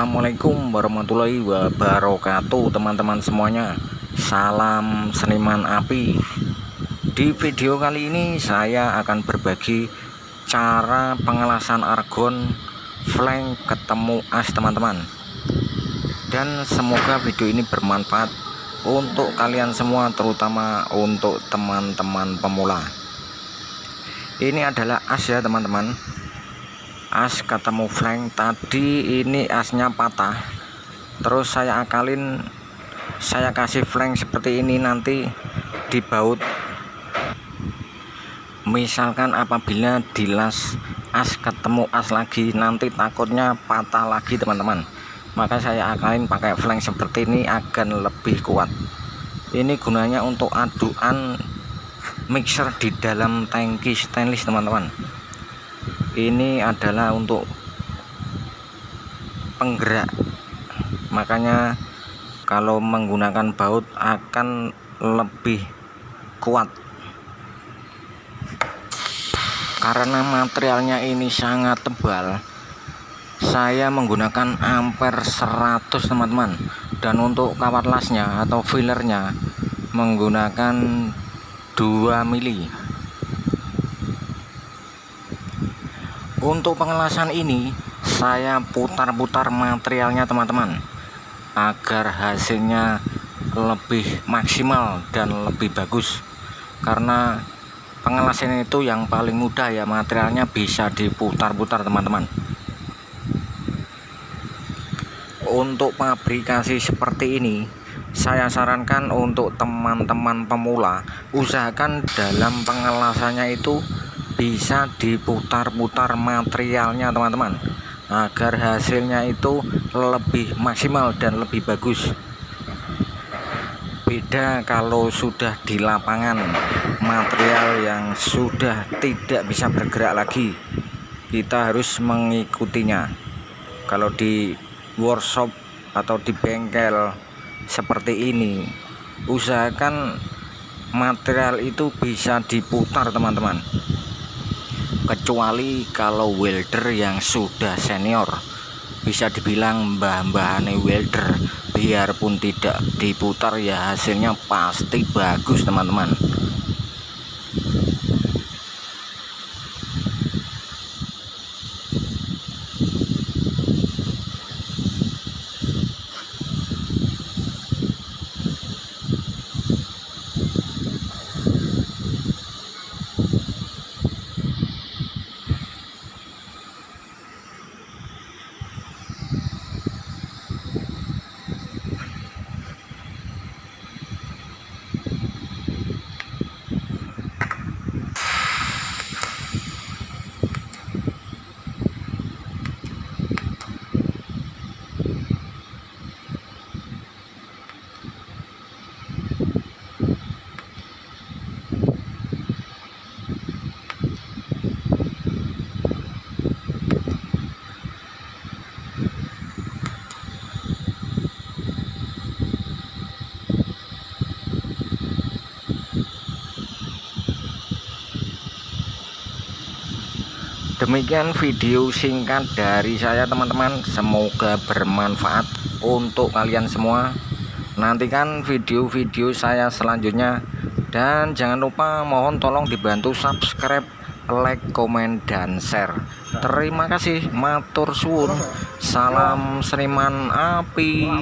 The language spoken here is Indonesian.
Assalamualaikum warahmatullahi wabarakatuh teman-teman semuanya. Salam seniman api. Di video kali ini saya akan berbagi cara pengelasan argon flank ketemu as teman-teman. Dan semoga video ini bermanfaat untuk kalian semua, terutama untuk teman-teman pemula. Ini adalah as ya teman-teman, as ketemu flank. Tadi ini asnya patah, terus saya akalin, saya kasih flank seperti ini, nanti dibaut. Misalkan apabila dilas as ketemu as lagi, nanti takutnya patah lagi teman-teman, maka saya akalin pakai flank seperti ini akan lebih kuat. Ini gunanya untuk aduan mixer di dalam tangki stainless teman-teman. Ini adalah untuk penggerak, makanya kalau menggunakan baut akan lebih kuat karena materialnya ini sangat tebal. Saya menggunakan ampere 100 teman-teman, dan untuk kawat lasnya atau fillernya menggunakan 2 mili. Untuk pengelasan ini saya putar-putar materialnya teman-teman, agar hasilnya lebih maksimal dan lebih bagus. Karena pengelasan itu yang paling mudah ya, materialnya bisa diputar-putar teman-teman. Untuk pabrikasi seperti ini, saya sarankan untuk teman-teman pemula, usahakan dalam pengelasannya itu bisa diputar-putar materialnya teman-teman, agar hasilnya itu lebih maksimal dan lebih bagus. Beda kalau sudah di lapangan, material yang sudah tidak bisa bergerak lagi, kita harus mengikutinya. Kalau di workshop atau di bengkel seperti ini, usahakan material itu bisa diputar teman-teman, kecuali kalau welder yang sudah senior, bisa dibilang mbah-mbahane welder, biarpun tidak diputar ya hasilnya pasti bagus teman-teman. Demikian video singkat dari saya teman-teman, semoga bermanfaat untuk kalian semua. Nantikan video-video saya selanjutnya, dan jangan lupa mohon tolong dibantu subscribe, like, komen, dan share. Terima kasih, matur suwun. Salam seniman api.